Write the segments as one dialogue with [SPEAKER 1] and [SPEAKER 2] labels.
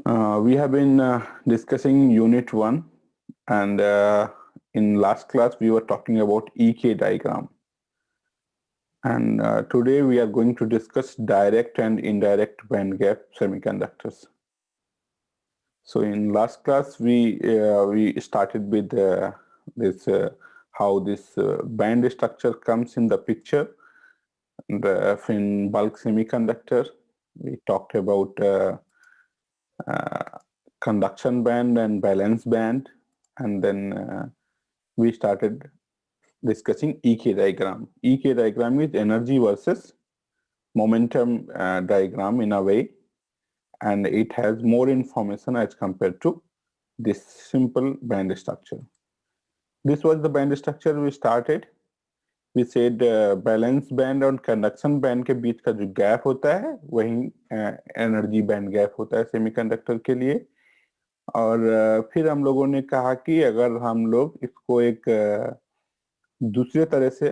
[SPEAKER 1] We have been discussing Unit 1, and in last class we were talking about EK diagram. And today we are going to discuss direct and indirect band gap semiconductors. So in last class we started with this how this band structure comes in the picture. And, in bulk semiconductor, we talked about conduction band and valence band, and then we started discussing EK diagram. EK diagram is energy versus momentum diagram in a way, and it has more information as compared to this simple band structure. This was the band structure we started. We said balance band और conduction band के बीच का जो gap होता है वही energy band gap होता है semiconductor के लिए। और फिर हम लोगों ने कहा कि अगर हम लोग इसको एक दूसरे तरह से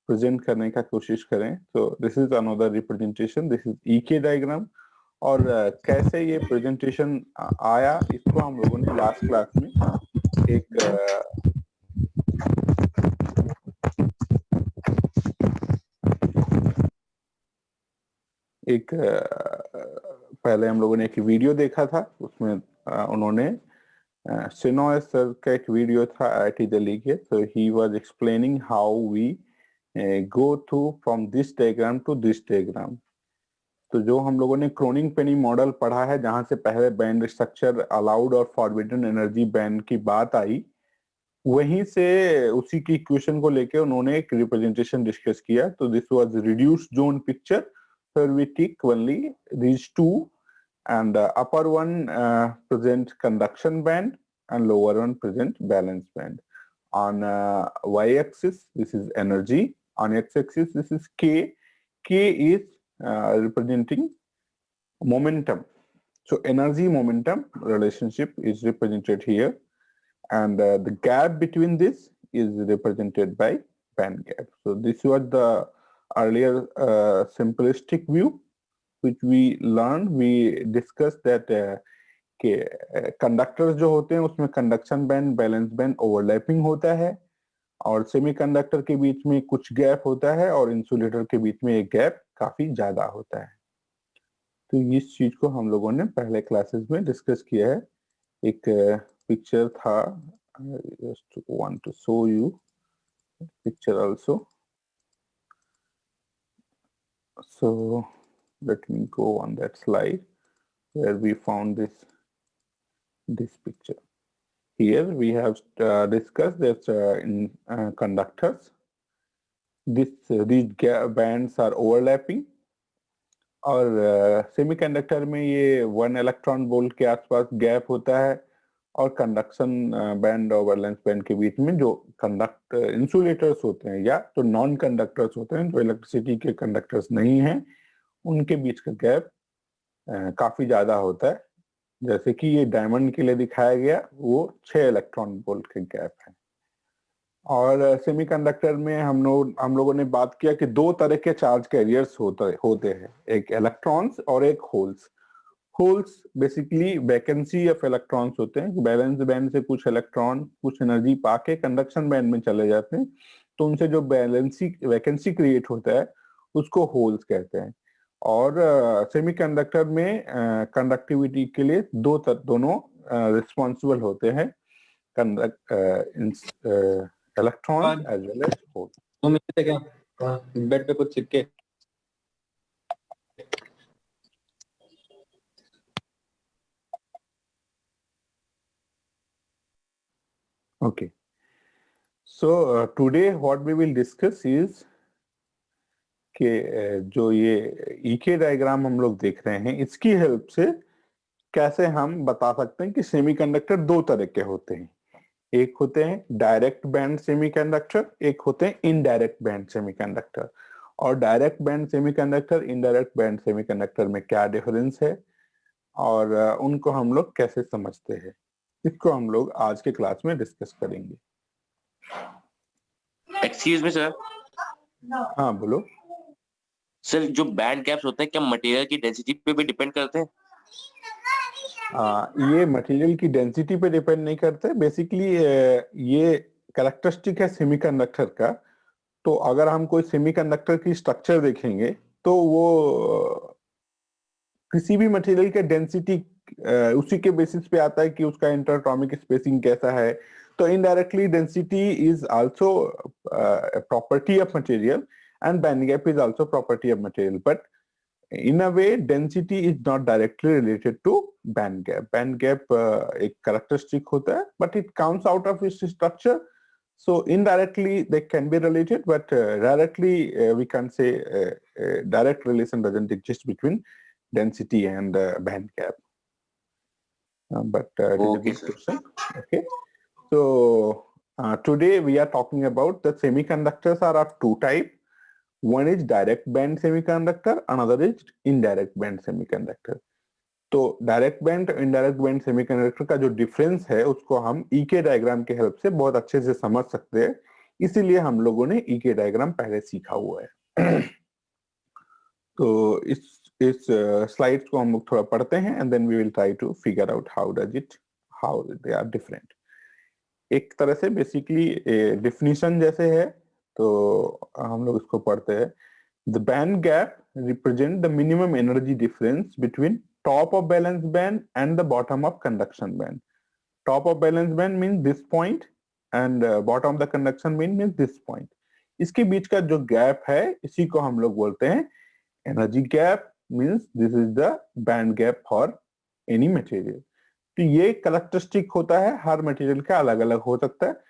[SPEAKER 1] प्रेजेंट करने का कोशिश करें तो this is another representation, this is ईके डायग्राम। और कैसे ये प्रेजेंटेशन आया इसको हम लोगों ने लास्ट क्लास में पहले हम लोगों ने एक वीडियो देखा था, उसमें उन्होंने सिनोय सर का एक वीडियो था IIT दिल्ली के, so he was explaining how we go through from this diagram to this diagram. तो जो हम लोगों ने क्रोनिग-पेनी मॉडल पढ़ा है जहां से पहले बैंड स्ट्रक्चर अलाउड और फॉरबिडन एनर्जी बैंड की बात आई, वहीं से उसी की इक्वेशन को लेके उन्होंने एक रिप्रेजेंटेशन डिस्कस किया। तो this was reduced zone picture where we take only these two, and upper one present conduction band and lower one present valence band. On y-axis this is energy, on x-axis this is k. K is representing momentum, so energy momentum relationship is represented here, and the gap between this is represented by band gap. So this was the earlier simplistic view which we learned. We discussed that कि conductors जो होते हैं उसमें conduction band balance band overlapping होता है और semiconductor के बीच में कुछ गैप होता है और इंसुलेटर के बीच में एक गैप काफी ज्यादा होता है। तो इस चीज को हम लोगों ने पहले क्लासेस में डिस्कस किया है। एक पिक्चर था, just want to show you picture also. So let me go on that slide where we found this picture. Here we have discussed that in conductors, these bands are overlapping, और semiconductor में ये 1 electron volt के आसपास gap होता है, और conduction band और valence band के बीच में जो इंसुलेटर्स होते हैं या तो नॉन कंडक्टर्स होते हैं जो इलेक्ट्रिसिटी के कंडक्टर्स नहीं हैं, उनके बीच का गैप काफी ज्यादा होता है। जैसे कि ये डायमंड के लिए दिखाया गया वो 6 इलेक्ट्रॉन वोल्ट के गैप है। और सेमीकंडक्टर में हम लोगों ने बात किया कि दो तरह के चार्ज कैरियर्स होते हैं, एक इलेक्ट्रॉन्स और एक holes. Holes basically vacancy of electrons होते हैं, बैलेंस बैंड से कुछ इलेक्ट्रॉन कुछ एनर्जी पाके कंडक्शन बैंड में चले जाते हैं, तो उनसे जो वैकेंसी क्रिएट होता है उसको होल्स कहते हैं। और सेमीकंडक्टर में कंडक्टिविटी के लिए दोनों रिस्पॉन्सिबल होते हैं, electron as well as hole.
[SPEAKER 2] तो मिलते क्या बेड पे कुछ चिपके।
[SPEAKER 1] Okay, so today what we will discuss is कि जो ये EK डायग्राम हम लोग देख रहे हैं इसकी हेल्प से कैसे हम बता सकते हैं कि सेमीकंडक्टर दो तरह के होते हैं। एक होते हैं डायरेक्ट बैंड सेमीकंडक्टर, एक होते हैं इनडायरेक्ट बैंड सेमीकंडक्टर। और direct band semiconductor indirect band semiconductor में क्या डिफरेंस है और उनको हम लोग कैसे समझते हैं, इसको हम लोग आज के क्लास में डिस्कस करेंगे।
[SPEAKER 3] Excuse me sir.
[SPEAKER 1] हाँ बोलो
[SPEAKER 3] सर, जो बैंड गैप्स होते हैं क्या मटेरियल की डेंसिटी पे भी डिपेंड करते हैं?
[SPEAKER 1] ये मटेरियल की डेंसिटी पे डिपेंड नहीं करते, बेसिकली ये कैरेक्टरिस्टिक है सेमीकंडक्टर का। तो अगर हम कोई सेमीकंडक्टर की स्ट्रक्चर देखेंगे तो वो किसी भी मटेरियल का डेंसिटी उसी के बेसिस पे आता है कि उसका इंटरएटॉमिक स्पेसिंग कैसा है। तो indirectly density is also property of material and band gap is also property of material, but in a way density is not directly related to band gap. Band gap एक characteristic होता है, but it comes out of its structure, so indirectly they can be related, but directly we can say direct relation doesn't exist between density and band gap. But it is a
[SPEAKER 2] Okay,
[SPEAKER 1] good
[SPEAKER 2] sir.
[SPEAKER 1] question. Okay, so today we are talking about the semiconductors are of two types. One is direct band semiconductor, another is indirect band semiconductor. तो direct band indirect band semiconductor का जो difference है उसको हम ईके diagram के help से बहुत अच्छे से समझ सकते हैं, इसीलिए हम लोगों ने ईके डायग्राम पहले सीखा हुआ है। तो इस स्लाइड्स को हम लोग थोड़ा पढ़ते हैं and then we will try to figure out how they are different. एक तरह से बेसिकली डिफिनीशन जैसे है, तो हम लोग इसको पढ़ते हैं। The band gap represent the minimum energy difference between top of valence band and the bottom of conduction band. Top of valence band means this point and bottom of the conduction band means this point. इसके बीच का जो gap है इसी को हम लोग बोलते हैं energy gap, means this is the band gap for any material. तो ये कैरेक्टरिस्टिक होता है, हर मटेरियल का अलग अलग हो सकता है।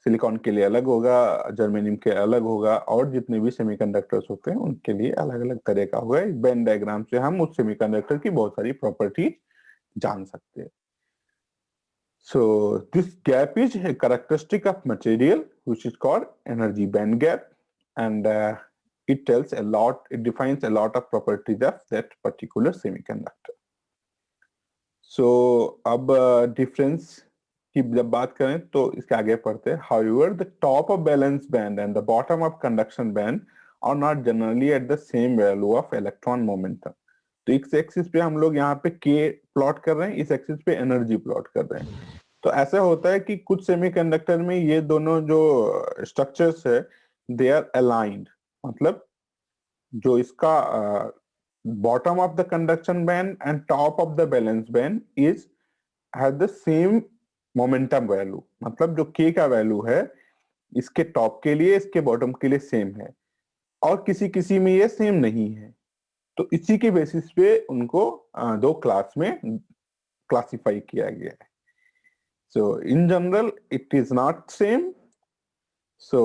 [SPEAKER 1] सिलिकॉन के लिए अलग होगा, जर्मेनियम के अलग होगा, और जितने भी सेमीकंडक्टर्स होते हैं उनके लिए अलग अलग तरह का होगा। इस वेन डायग्राम से हम उस सेमीकंडक्टर की बहुत सारी प्रॉपर्टी जान सकते हैं। So this gap is a characteristic of material which is called energy band gap, and it defines a lot of properties of that particular semiconductor. So अब difference की जब बात करें तो इसके आगे पढ़ते हैं। However, the top of valence band and the bottom of conduction band are not generally at the same value of electron momentum. तो इस एक्सिस पे हम लोग यहाँ पे K प्लॉट कर रहे हैं, इस एक्सिस पे एनर्जी प्लॉट कर रहे हैं। तो ऐसा होता है कि कुछ सेमीकंडक्टर में ये दोनों जो स्ट्रक्चर्स है दे आर अलाइंड, मतलब जो इसका bottom of the conduction band and top of the balance band is have the same momentum value, मतलब जो के का वैल्यू है इसके टॉप के लिए इसके बॉटम के लिए सेम है, और किसी किसी में ये सेम नहीं है। तो इसी के बेसिस पे उनको दो क्लास में क्लासिफाई किया गया है। So in general it is not same, so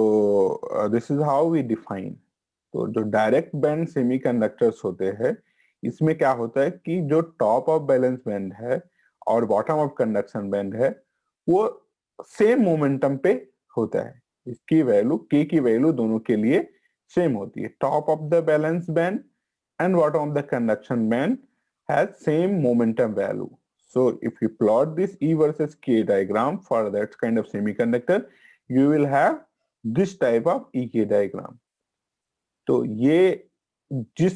[SPEAKER 1] this is how we define. तो जो डायरेक्ट बैंड सेमीकंडक्टर्स होते हैं इसमें क्या होता है कि जो टॉप ऑफ बैलेंस बैंड है और बॉटम ऑफ कंडक्शन बैंड है वो सेम मोमेंटम पे होता है। इसकी वैल्यू के की वैल्यू दोनों के लिए सेम होती है। Top of the balance band and bottom of the conduction band has same momentum value. So if you plot this E versus K diagram for that kind of semiconductor, you will have this type of EK diagram. तो ये जिस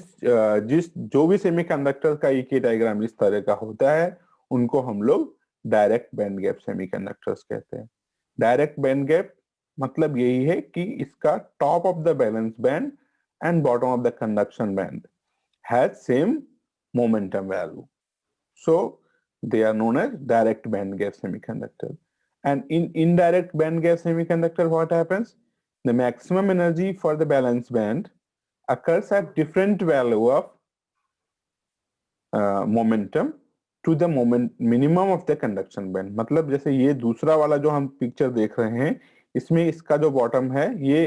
[SPEAKER 1] जो भी semiconductor का EK diagram इस तरह का होता है उनको हम लोग डायरेक्ट बैंड गैप सेमीकंडक्टर्स कहते हैं। डायरेक्ट बैंड गैप मतलब यही है कि इसका top of the balance band and bottom of the conduction band has same momentum value. So they are known as direct band gap semiconductor. And in indirect band gap semiconductor, what happens? The maximum energy for the valence band occurs at different value of momentum to the minimum of the conduction band. मतलब जैसे ये दूसरा वाला जो हम picture देख रहे हैं इसमें इसका जो बॉटम है ये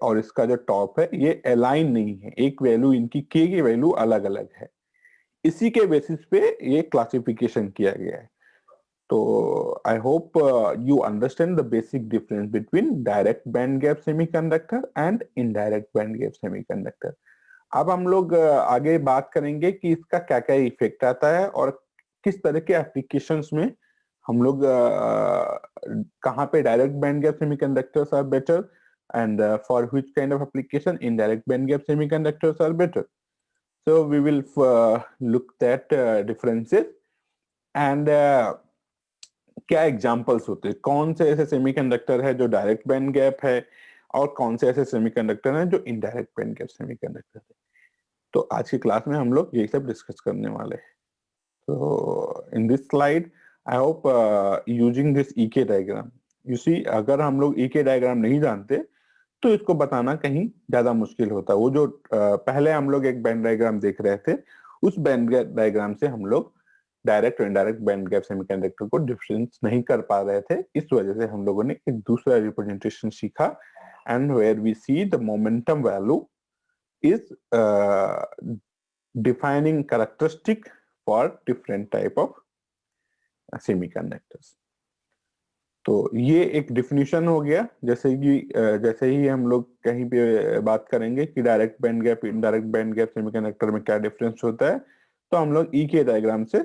[SPEAKER 1] और इसका जो टॉप है ये अलाइन नहीं है, एक वैल्यू इनकी के की वैल्यू अलग अलग है। इसी के बेसिस पे ये क्लासिफिकेशन किया गया है। तो I hope you understand the basic difference between direct band gap semiconductor and indirect band gap semiconductor. अब हम लोग आगे बात करेंगे कि इसका क्या क्या इफेक्ट आता है और किस तरह के एप्लीकेशंस में हम लोग कहाँ पे direct band gap semiconductors are better and for which kind of application indirect band gap semiconductors are better. So we will look at differences and क्या एग्जांपल्स होते हैं, कौन से ऐसे सेमीकंडक्टर है जो डायरेक्ट बैंड गैप है और कौन से ऐसे सेमीकंडक्टर हैं जो इनडायरेक्ट बैंड गैप सेमीकंडक्टर है। तो आज की क्लास में हम लोग ये सब डिस्कस करने वाले हैं। तो in this slide I hope using this ईके डायग्राम, यू सी अगर हम लोग ईके डायग्राम नहीं जानते तो इसको बताना कहीं ज्यादा मुश्किल होता है। वो जो पहले हम लोग एक बैंड डायग्राम देख रहे थे, उस बैंड डायग्राम से हम लोग डायरेक्ट और इनडायरेक्ट बैंड गैप सेमीकंडक्टर को डिफरेंस नहीं कर पा रहे थे। इस वजह से हम लोगों ने एक दूसरा रिप्रेजेंटेशन सीखा, and where we see the momentum value is defining characteristic for different type of semiconductors। तो ये एक डिफिनीशन हो गया। जैसे ही हम लोग कहीं पे बात करेंगे कि direct band gap indirect band gap semiconductor में क्या डिफरेंस होता है, तो हम लोग ई के डायग्राम से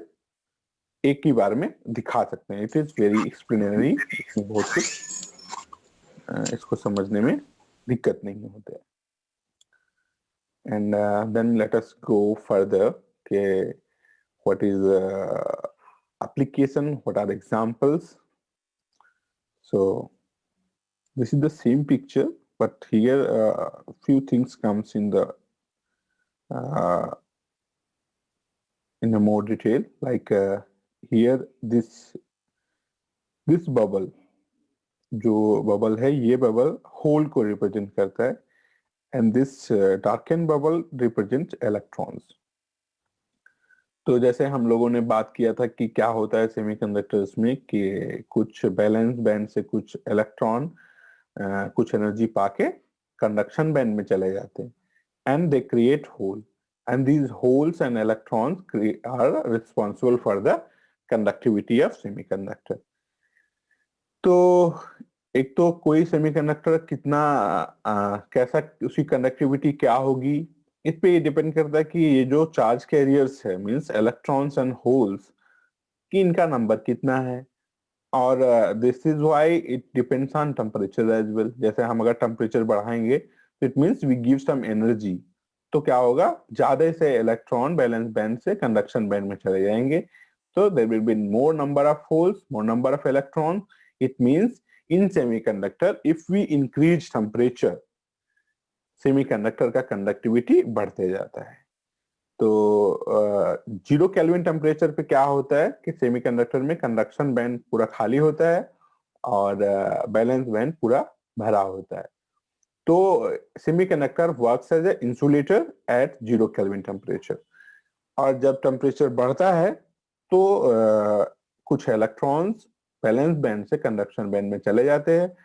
[SPEAKER 1] एक ही बार में दिखा सकते हैं। इट इज वेरी एक्सप्लेनरी, इसमें बहुत कुछ इसको समझने में दिक्कत नहीं होता है। And then let us go further. Okay, what is application? What are examples? So this is the same picture, but here few things comes in the in a more detail. Like here this bubble, जो bubble है, ये bubble hole को represent करता है, and this darkened bubble represents electrons. तो जैसे हम लोगों ने बात किया था कि क्या होता है सेमीकंडक्टर्स में कि कुछ बैलेंस बैंड से कुछ इलेक्ट्रॉन कुछ एनर्जी पाके कंडक्शन बैंड में चले जाते हैं, and they create hole, and these holes and electrons are responsible for the conductivity of semiconductor. तो एक तो कोई सेमीकंडक्टर कितना कैसा, उसकी कंडक्टिविटी क्या होगी, इस पे ये डिपेंड करता है कि ये जो चार्ज कैरियर्स है, मींस इलेक्ट्रॉन्स एंड होल्स, कि इनका नंबर कितना है। और this is why it depends on temperature as well. जैसे हम अगर टेम्परेचर बढ़ाएंगे तो it means we give some energy, तो क्या होगा, ज्यादा से इलेक्ट्रॉन बैलेंस बैंड से कंडक्शन बैंड में चले जाएंगे, तो there will be more number of holes, more number of electron. It means in semiconductor if we increase temperature, semiconductor का कंडक्टिविटी बढ़ते जाता है। तो 0 केल्विन टेम्परेचर पे क्या होता है कि सेमीकंडक्टर में कंडक्शन बैंड पूरा खाली होता है और बैलेंस बैंड पूरा भरा होता है। तो semiconductor works as a insulator at 0 kelvin temperature. और जब टेम्परेचर बढ़ता है तो कुछ इलेक्ट्रॉन्स बैलेंस बैंड से कंडक्शन बैंड में चले जाते हैं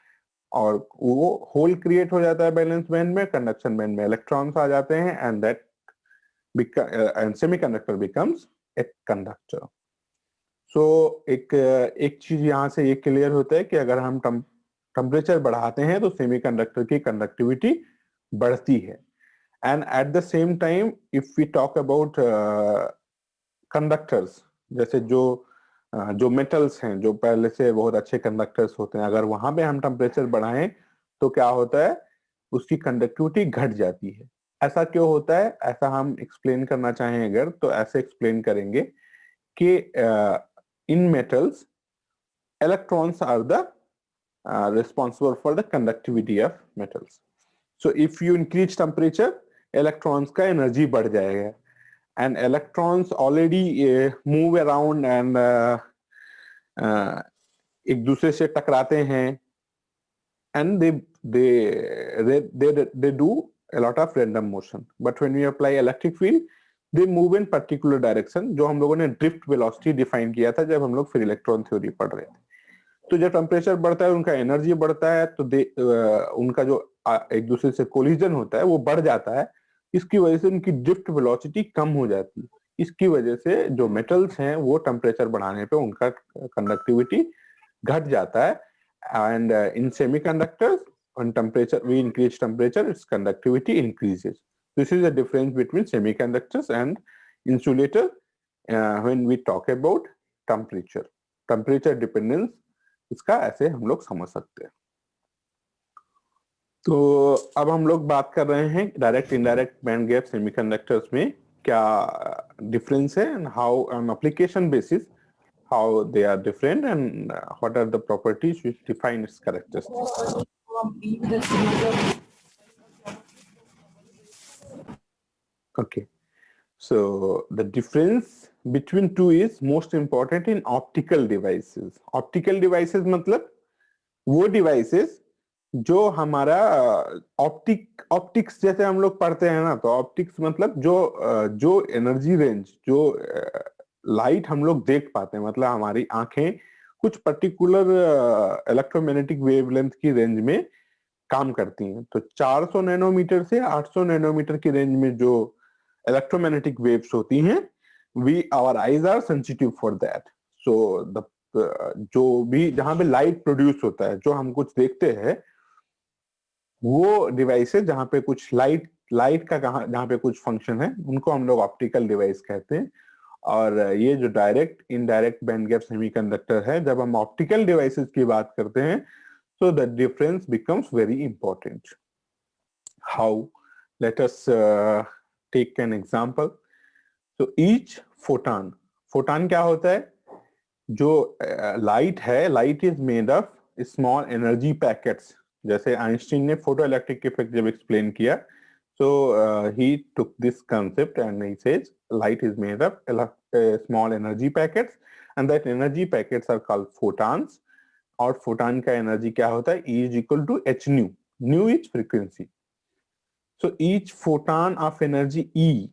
[SPEAKER 1] और वो होल क्रिएट हो जाता है बैलेंस बैंड में, कंडक्शन बैंड में इलेक्ट्रॉन्स आ जाते हैं, and that and semiconductor becomes a conductor. So एक चीज यहाँ से ये क्लियर होता है कि अगर हम टेम्परेचर बढ़ाते हैं तो सेमीकंडक्टर की कंडक्टिविटी बढ़ती है। And at the same time if we talk about conductors, जैसे जो मेटल्स हैं जो पहले से बहुत अच्छे कंडक्टर्स होते हैं, अगर वहां पे हम टेम्परेचर बढ़ाएं तो क्या होता है, उसकी कंडक्टिविटी घट जाती है। ऐसा क्यों होता है, ऐसा हम एक्सप्लेन करना चाहें अगर, तो ऐसे एक्सप्लेन करेंगे कि in metals electrons are the responsible for the conductivity of metals. So if you increase temperature, electrons का एनर्जी बढ़ जाएगा, and electrons already move around and एक दूसरे से टकराते हैं, and they do a lot of random motion, but when we apply electric field they move in particular direction, जो हम लोगों ने ड्रिफ्ट वेलोसिटी डिफाइन किया था जब हम लोग फिर इलेक्ट्रॉन थ्योरी पढ़ रहे थे। तो जब टेम्परेचर बढ़ता है उनका एनर्जी बढ़ता है, तो उनका जो एक दूसरे से कोलिजन होता है वो बढ़ जाता है, इसकी वजह से उनकी ड्रिफ्ट वेलोसिटी कम हो जाती है। इसकी वजह से जो मेटल्स हैं वो टेम्परेचर बढ़ाने पे उनका कंडक्टिविटी घट जाता है, and in semiconductors when we increase temperature, its conductivity increases. This is the difference between semiconductors and insulator when we talk about temperature dependence, इसका ऐसे हम लोग समझ सकते हैं। तो अब हम लोग बात कर रहे हैं direct indirect band gap semiconductors में क्या डिफरेंस है, and how on application basis how they are different and what are the properties which define its characteristics. Okay, so the difference between two is most important in optical devices. Optical devices मतलब वो devices जो हमारा optics जैसे हम लोग पढ़ते हैं ना, तो ऑप्टिक्स मतलब जो एनर्जी रेंज, जो लाइट हम लोग देख पाते हैं, मतलब हमारी आंखें कुछ पर्टिकुलर इलेक्ट्रोमैग्नेटिक वेवलेंथ की रेंज में काम करती हैं। तो 400 नैनोमीटर से 800 नैनोमीटर की रेंज में जो इलेक्ट्रोमैग्नेटिक वेव्स होती हैं, we our eyes are sensitive for that. So the जो भी जहां पे लाइट प्रोड्यूस होता है, जो हम कुछ देखते हैं, वो डिवाइसेस जहां पे कुछ लाइट का जहां पे कुछ फंक्शन है, उनको हम लोग ऑप्टिकल डिवाइस कहते हैं। और ये जो direct indirect band gap semiconductor है, जब हम ऑप्टिकल डिवाइसेस की बात करते हैं, so the difference becomes very important. How? Let us take an example. So each photon क्या होता है? जो लाइट है, light is made of small energy packets. जैसे आइंस्टीन ने फोटो इलेक्ट्रिक इफेक्ट जब एक्सप्लेन किया, so he took this concept and he says light is made of small energy packets, and that energy packets are called photons. और photon का energy क्या होता है? E is equal to h nu. Nu is frequency. So each photon of energy E,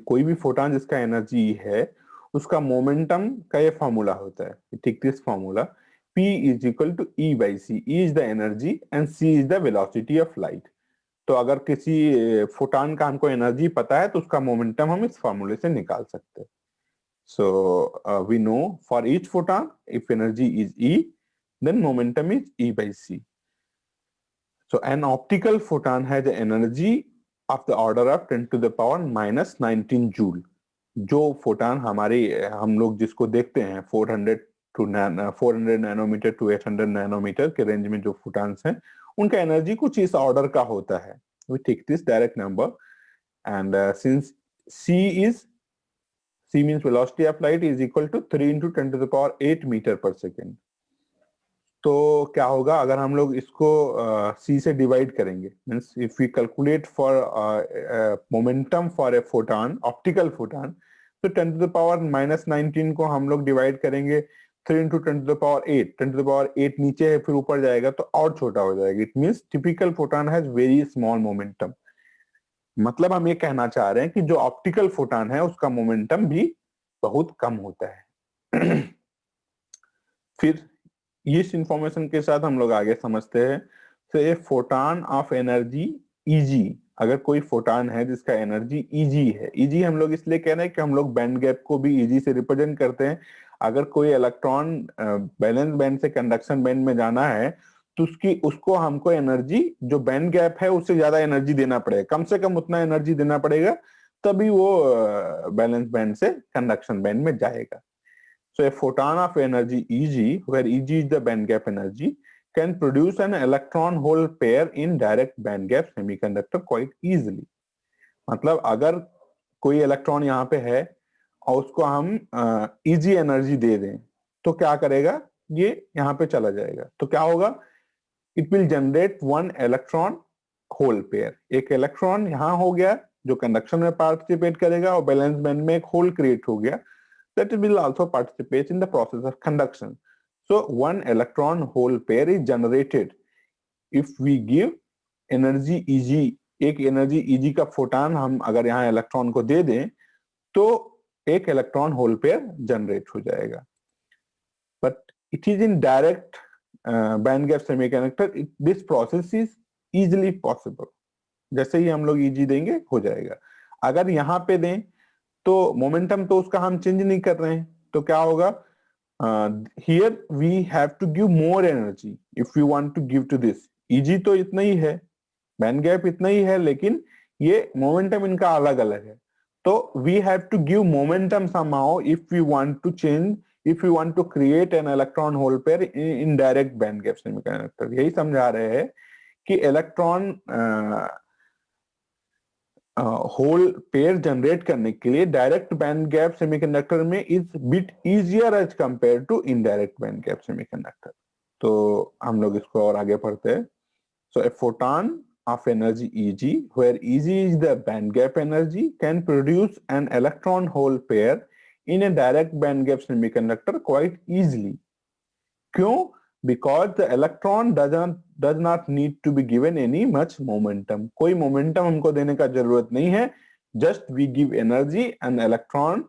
[SPEAKER 1] कोई भी photon जिसका energy E है, उसका मोमेंटम का ये फॉर्मूला होता है। Take this formula, P is equal to E by C। E is the energy and C is the velocity of light. तो अगर किसी फोटॉन का हमको एनर्जी पता है, तो उसका मोमेंटम हम इस फॉर्मूले से निकाल सकते हैं। So we know for each photon, if energy is E, then momentum is E by C. So an optical photon has an energy of the order of 10 to the power minus 19 joule. जो photon हम लोग जिसको देखते हैं 400 nanometre to 800 nanometre के range में जो photons हैं, उनका एनर्जी कुछ इस ऑर्डर का होता है। We take this direct number, and since C means velocity of light is equal to 3 into 10 to the power 8 metre पर सेकेंड। तो क्या होगा अगर हम लोग इसको C से डिवाइड करेंगे? Means if we calculate for momentum for a photon, optical photon, तो 10 टू द पावर माइनस 19 को हम लोग डिवाइड करेंगे 3 into 10 to the power 8। 10 to the power 8 नीचे है, फिर ऊपर जाएगा तो और छोटा हो जाएगा। It means typical photon has very small momentum. मतलब हम ये कहना चाह रहे हैं कि जो ऑप्टिकल फोटॉन है, उसका मोमेंटम भी बहुत कम होता है। फिर इस इंफॉर्मेशन के साथ हम लोग आगे समझते हैं। तो ए फोटॉन ऑफ एनर्जी Eg, अगर कोई फोटॉन है जिसका एनर्जी Eg है, Eg हम लोग इसलिए कह रहे हैं कि हम लोग बैंड गैप को भी Eg से रिप्रेजेंट करते हैं। अगर कोई इलेक्ट्रॉन बैलेंस बैंड से कंडक्शन बैंड में जाना है, तो उसको हमको एनर्जी जो बैंड गैप है उससे ज्यादा एनर्जी देना पड़ेगा, कम से कम उतना एनर्जी देना पड़ेगा, तभी वो बैलेंस बैंड से कंडक्शन बैंड में जाएगा। So a photon of energy Eg, where Eg is the band gap energy, can produce an electron hole pair in direct band gap semiconductor quite easily. मतलब अगर कोई इलेक्ट्रॉन यहाँ पे है और उसको हम Eg एनर्जी दे दें, तो क्या करेगा? ये यहाँ पे चला जाएगा। तो क्या होगा? It will generate one electron hole pair. एक इलेक्ट्रॉन यहाँ हो गया जो कंडक्शन में पार्टिसिपेट करेगा, और बैलेंस बैंड में एक होल क्रिएट हो गया that will also participate in the process of conduction. So one electron hole pair is generated if we give energy Eg। एक एनर्जी Eg का फोटॉन हम अगर यहाँ इलेक्ट्रॉन को दे दें, तो एक इलेक्ट्रॉन होल पेयर जनरेट हो जाएगा। But it is in direct band gap semiconductor, this process is easily possible. जैसे ही हम लोग Eg देंगे, हो जाएगा। अगर यहाँ पे दें, तो मोमेंटम तो उसका हम चेंज नहीं कर रहे हैं, तो क्या होगा? Here we have to give more energy if you want to give to this. Eg तो इतना ही है, बैंड गैप इतना ही है, लेकिन ये मोमेंटम इनका अलग अलग है। तो we have to give momentum somehow if you want to change, if you want to create an electron hole pair in direct band gap semiconductor. यही समझा रहे हैं कि इलेक्ट्रॉन होल पेयर जनरेट करने के लिए डायरेक्ट बैंड गैप सेमीकंडक्टर में is bit easier as compare to indirect band gap semiconductor. तो हम लोग इसको और आगे पढ़ते हैं। So a photon of energy Eg, where Eg is the band gap energy, can produce an electron hole pair in a direct band gap semiconductor quite easily. क्यों? Because the electron does not need to be given any much momentum. कोई momentum हमको देने का जरूरत नहीं है. Just we give energy and electron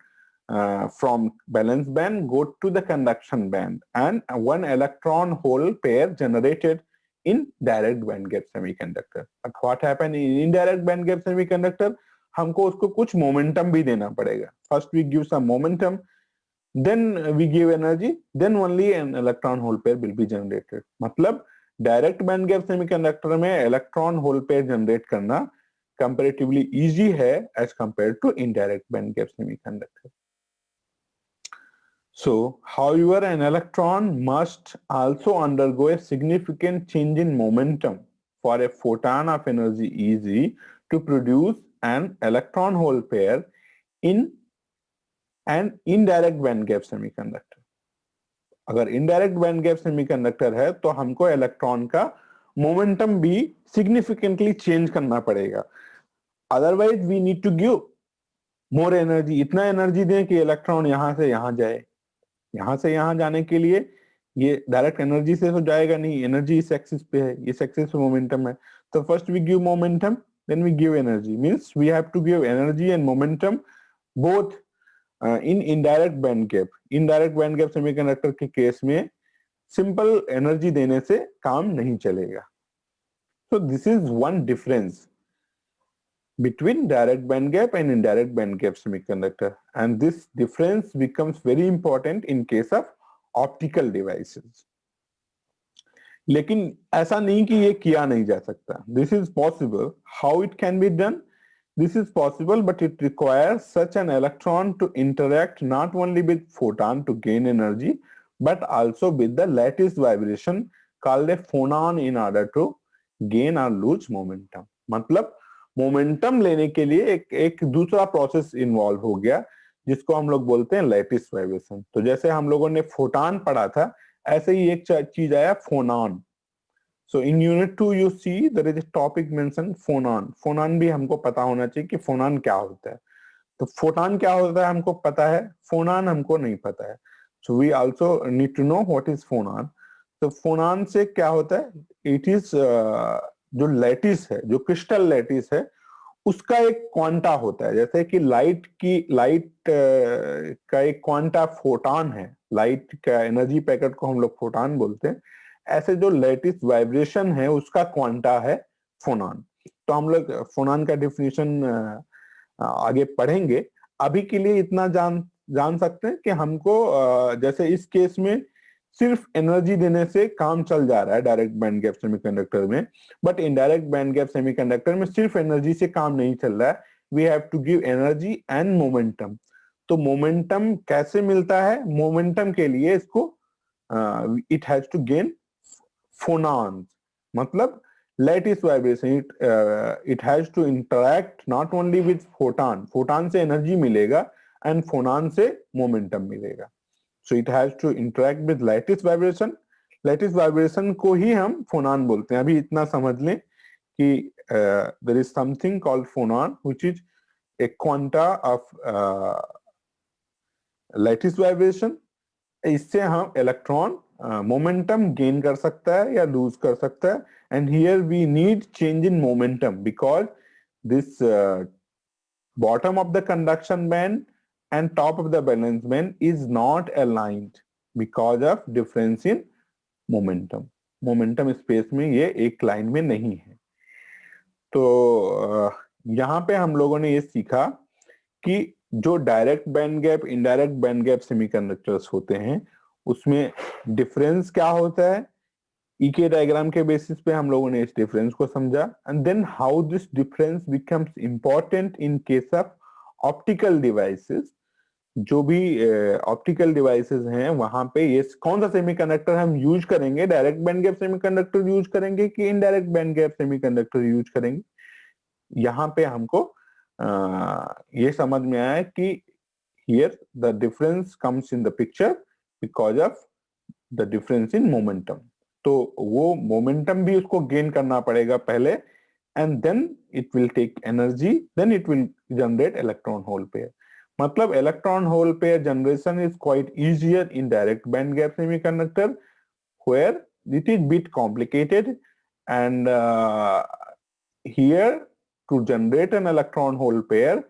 [SPEAKER 1] from valence band go to the conduction band, and one electron hole pair generated in direct band gap semiconductor. But what happen in indirect band gap semiconductor? हमको उसको कुछ momentum भी देना पड़ेगा. First we give some momentum, then we give energy, then only an electron hole pair will be generated. मतलब direct band gap semiconductor में electron hole pair generate करना comparatively easy है as compared to indirect band gap semiconductor. So, however, an electron must also undergo a significant change in momentum for a photon of energy Eg to produce an electron hole pair in an indirect band gap semiconductor. अगर indirect band gap semiconductor है तो हमको electron का momentum भी significantly change करना पड़ेगा. Otherwise, we need to give more energy. इतना energy दें कि इलेक्ट्रॉन यहां से यहां जाए. यहां से यहां जाने के लिए ये डायरेक्ट एनर्जी से तो जाएगा नहीं. एनर्जी इस एक्सिस पे है, इस एक्सिस पे मोमेंटम है. तो first we give momentum, then we give energy. Means we have to give energy and momentum both in indirect band gap. Indirect band gap semiconductor के केस में सिंपल एनर्जी देने से काम नहीं चलेगा. So this is one difference between direct band gap and indirect band gap semiconductor, and this difference becomes very important in case of optical devices. लेकिन ऐसा नहीं कि ये किया नहीं जा सकता. This is possible. How it can be done? This is possible, but it requires such an electron to interact not only with photon to gain energy, but also with the lattice vibration called a phonon in order to gain or lose momentum. मतलब momentum लेने के लिए एक दूसरा process involve हो गया जिसको हम लोग बोलते हैं लैटिस वाइब्रेशन. तो जैसे हम लोगों ने फोटॉन पढ़ा था, ऐसे ही एक चीज आया phonon. So in unit 2 you see there is a topic mention phonon. Phonon भी हमको पता होना चाहिए कि फोनॉन क्या होता है. तो फोटॉन क्या होता है हमको पता है, फोनॉन हमको नहीं पता है. So we also need to know what is phonon. तो फोनॉन से क्या होता है? इट इज जो लैटिस है, जो क्रिस्टल लैटिस है, उसका एक क्वांटा होता है. जैसे कि लाइट का एक क्वांटा फोटॉन है. लाइट का एनर्जी पैकेट को हम लोग फोटॉन बोलते हैं. ऐसे जो लैटिस वाइब्रेशन है उसका क्वांटा है फोनॉन. तो हम लोग फोनॉन का डिफिनीशन आगे पढ़ेंगे. अभी के लिए इतना जान सकते हैं कि हमको जैसे इस केस में सिर्फ एनर्जी देने से काम चल जा रहा है डायरेक्ट बैंड गैप सेमीकंडक्टर में, but indirect band gap semiconductor में सिर्फ एनर्जी से काम नहीं चल रहा है. We have to give energy and momentum. तो मोमेंटम कैसे मिलता है? मोमेंटम के लिए इसको it has to gain phonons, मतलब lattice vibration. It has to interact not only with photon. Photon से एनर्जी मिलेगा एंड फोनॉन से मोमेंटम मिलेगा. So it has to interact with lattice vibration. Lattice vibration को ही हम phonon बोलते हैं. अभी इतना समझ लें कि there is something called phonon which is a quanta of lattice vibration. इससे हम इलेक्ट्रॉन मोमेंटम गेन कर सकता है या लूज कर सकता है. And here we need change in momentum because this bottom of the conduction band and top of the valence band is not aligned because of difference in momentum. Momentum space में ये एक line में नहीं है. तो यहाँ पे हम लोगों ने ये सीखा कि जो direct band gap, indirect band gap semiconductors होते हैं उसमें डिफरेंस क्या होता है. ईके डायग्राम के बेसिस पे हम लोगों ने इस डिफरेंस को समझा. And then how this difference becomes important in case of optical devices. जो भी ऑप्टिकल डिवाइसेस हैं वहां पे ये कौन सा सेमीकंडक्टर हम यूज करेंगे, direct band gap semiconductor use करेंगे कि indirect band gap semiconductor use करेंगे, यहाँ पे हमको ये समझ में आया कि here the difference comes in the picture because of the difference in momentum. तो वो momentum भी उसको gain करना पड़ेगा पहले, and then it will take energy, then it will generate electron hole pair. मतलब electron hole pair generation is quite easier in direct band gap semiconductor, where it is bit complicated, and here to generate an electron hole pair,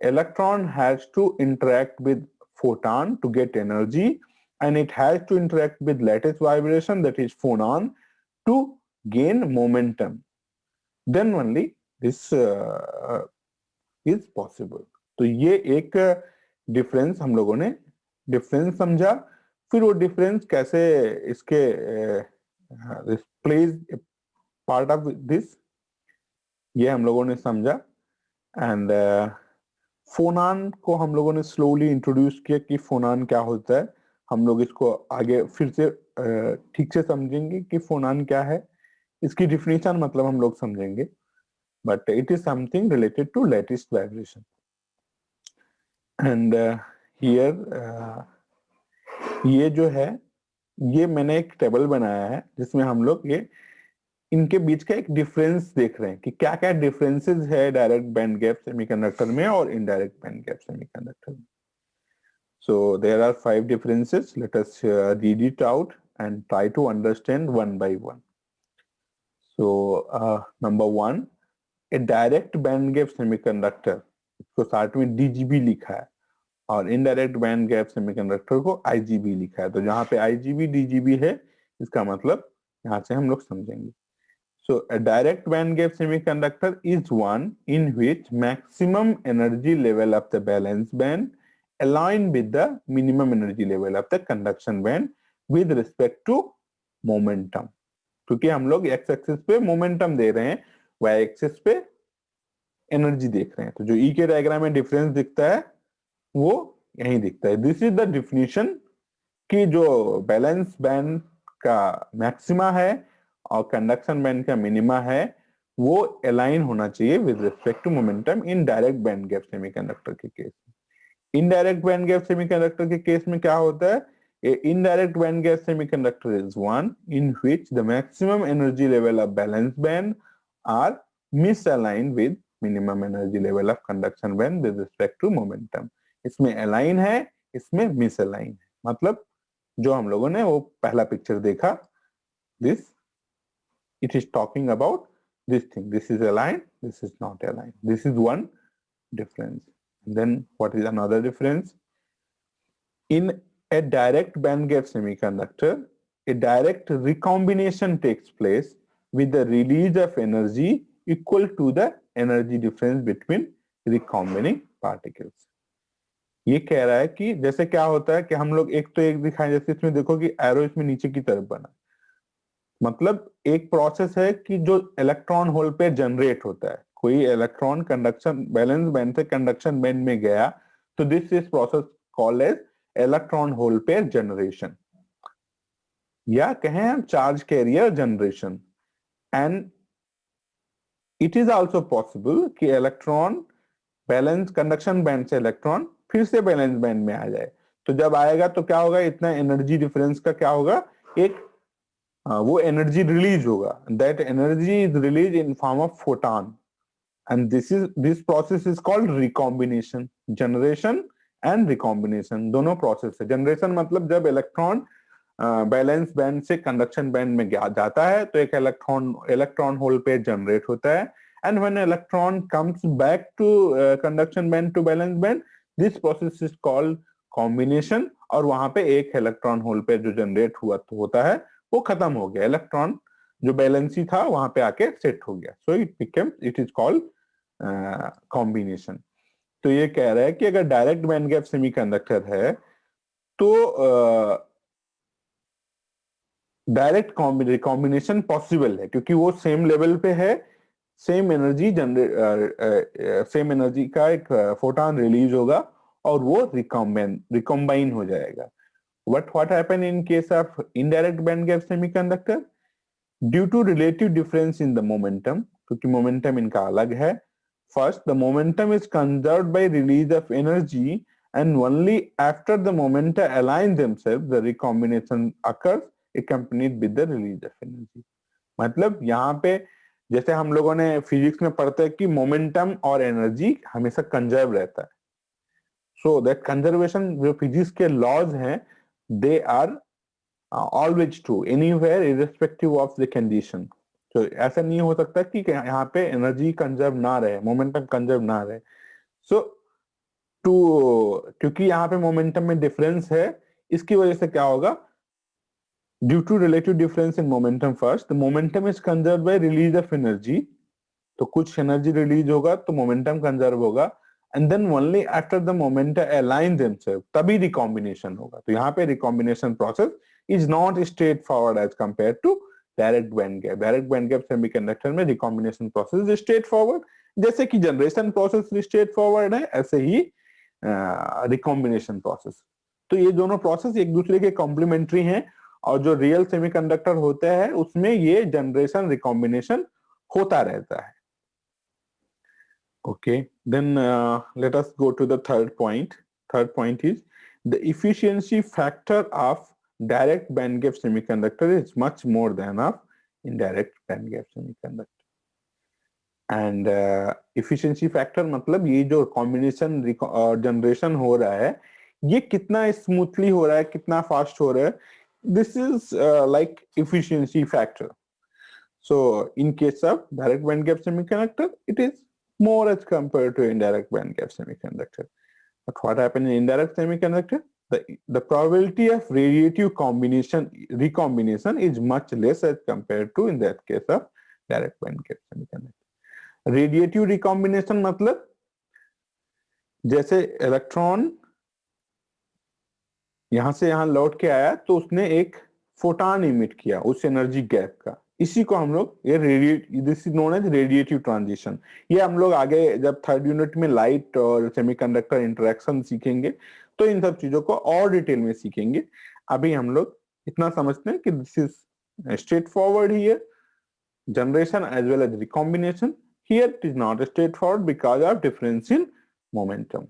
[SPEAKER 1] electron has to interact with photon to get energy, and it has to interact with lattice vibration, that is phonon, to gain momentum. Then only this is possible. तो ये एक difference हम लोगों ने difference समझा, फिर वो difference कैसे इसके प्लेज पार्ट ऑफ दिस, ये हम लोगों ने समझा। एंड फोनान को हम लोगों ने स्लोली इंट्रोड्यूस किया कि फोनान क्या होता है। हम लोग इसको आगे फिर से ठीक से समझेंगे कि फोनान क्या है, इसकी डिफिनीशन मतलब हम लोग समझेंगे, but it is something related to lattice vibration. And here ये जो है, ये मैंने एक टेबल बनाया है जिसमें हम लोग ये इनके बीच का एक डिफरेंस देख रहे हैं कि क्या क्या डिफरेंसेस है डायरेक्ट बैंड गैप सेमीकंडक्टर में और इनडायरेक्ट बैंड गैप सेमीकंडक्टर में। So there are 5 differences. Let us read it out and try to understand one by one. So number 1, a direct band gap semiconductor, इसको साथ में DGB लिखा है, और indirect band gap semiconductor को IGB लिखा है। तो जहां पे IGB DGB है, इसका मतलब यहां से हम लोग समझेंगे। So a direct band gap semiconductor is one in which maximum energy level of the valence band align with the minimum energy level of the conduction band with respect to momentum. क्योंकि हम लोग x axis पे momentum दे रहे हैं, y axis पे energy देख रहे हैं, तो जो E के डायग्राम में डिफरेंस दिखता है वो यहीं दिखता है। दिस इज द डिफिनीशन कि जो बैलेंस बैंड का मैक्सिमा है और कंडक्शन बैंड का मिनिमा है, वो अलाइन होना चाहिए with respect to momentum in direct band gap semiconductor के केस में। इनडायरेक्ट बैंड गैप सेमीकंडक्टर के केस में क्या होता है, indirect band gap semiconductor is one in which the maximum energy level of valence band are misaligned with minimum energy level of conduction band with respect to momentum. इसमें align है, इसमें misalign है। मतलब जो हम लोगों ने वो पहला पिक्चर देखा, this it is talking about this thing. This is aligned, this is not aligned. This is one difference. And then what is another difference? In a direct band gap semiconductor, a direct recombination takes place with the release of energy equal to the energy difference between recombining particles. ये कह रहा है कि जैसे क्या होता है कि हम लोग एक तो एक दिखाएं, जैसे इसमें देखो कि एरो इसमें नीचे की तरफ बना, मतलब एक प्रोसेस है कि जो इलेक्ट्रॉन होल पे जनरेट होता है, कोई इलेक्ट्रॉन कंडक्शन बैलेंस बैंड से कंडक्शन बैंड में गया, तो this is process called as electron hole pair generation, या कहें हम charge carrier generation. And it is also possible कि इलेक्ट्रॉन बैलेंस कंडक्शन बैंड से इलेक्ट्रॉन फिर से बैलेंस बैंड में आ जाए। तो जब आएगा तो क्या होगा, इतना एनर्जी डिफरेंस का क्या होगा, एक वो एनर्जी रिलीज होगा। That energy is release in form of photon, and this process is called recombination. Generation and recombination दोनों प्रोसेस है। जनरेशन मतलब जब इलेक्ट्रॉन बैलेंस बैंड से कंडक्शन बैंड में जाता है तो एक इलेक्ट्रॉन होल पेयर जनरेट होता है, and when electron comes back to conduction band to valence band, this process is called combination. और वहां पे एक इलेक्ट्रॉन होल पेयर जो जनरेट होता है वो खत्म हो गया, इलेक्ट्रॉन जो बैलेंसी था वहां पे आके सेट हो गया, so it is called combination. तो ये कह रहा है कि अगर डायरेक्ट बैंड गैप सेमीकंडक्टर है तो डायरेक्ट कॉम्बिनेशन पॉसिबल है, क्योंकि वो सेम लेवल पे है, सेम एनर्जी सेम एनर्जी का एक फोटॉन रिलीज होगा और वो रिकॉम्बाइन हो जाएगा। What happen in case of indirect band gap semiconductor? Due to relative difference in the momentum, क्योंकि momentum इनका अलग है, first the momentum is conserved by release of energy, and only after the momenta align themselves the recombination occurs accompanied with the release of energy. मतलब यहाँ पे जैसे हम लोगों ने फिजिक्स में पढ़ते हैं कि मोमेंटम और एनर्जी हमेशा कंजर्व रहता है. सो दैट कंजर्वेशन जो फिजिक्स के लॉज हैं they are always true anywhere irrespective of the condition. तो ऐसा नहीं हो सकता कि यहाँ पे एनर्जी कंजर्व ना रहे, मोमेंटम कंजर्व ना रहे. सो टू क्योंकि यहाँ पे मोमेंटम में डिफरेंस है, इसकी वजह से क्या होगा, due to relative difference in momentum first the momentum is conserve by release of energy. तो कुछ एनर्जी रिलीज होगा तो मोमेंटम कंजर्व होगा, and then only after the momenta align themselves तभी रिकॉम्बिनेशन होगा. तो यहाँ पे recombination process is not straight forward as compare to direct band gap. Direct band gap semiconductor में recombination process is straight forward. जैसे कि generation process straight forward है, ऐसे ही रिकॉम्बिनेशन प्रोसेस. तो ये दोनों प्रोसेस एक दूसरे के कॉम्प्लीमेंट्री हैं, और जो रियल सेमीकंडक्टर होते हैं उसमें ये जनरेशन रिकॉम्बिनेशन होता रहता है. Okay, then let us go to the third point. Third point is the efficiency factor of direct band gap semiconductor is much more than of indirect band gap semiconductor. And efficiency factor मतलब ये जो combination generation हो रहा है ये कितना smoothly हो रहा है, कितना fast हो रहा है. This is like efficiency factor. So in case of direct band gap semiconductor, it is more as compared to indirect band gap semiconductor. But what happens in indirect semiconductor? The probability of radiative recombination is much less as compared to in that case of direct band gap semiconductor. Radiative recombination मतलब जैसे electron यहां से यहां लौट के आया तो उसने एक फोटॉन इमिट किया उस एनर्जी गैप का, इसी को हम लोग ये this is known as radiative transition. ये हम लोग आगे जब थर्ड यूनिट में लाइट और सेमीकंडक्टर इंटरेक्शन सीखेंगे तो इन सब चीजों को और डिटेल में सीखेंगे. अभी हम लोग इतना समझते हैं कि this is straight forward here, generation as well as recombination. Here it is not straight forward because of difference in momentum.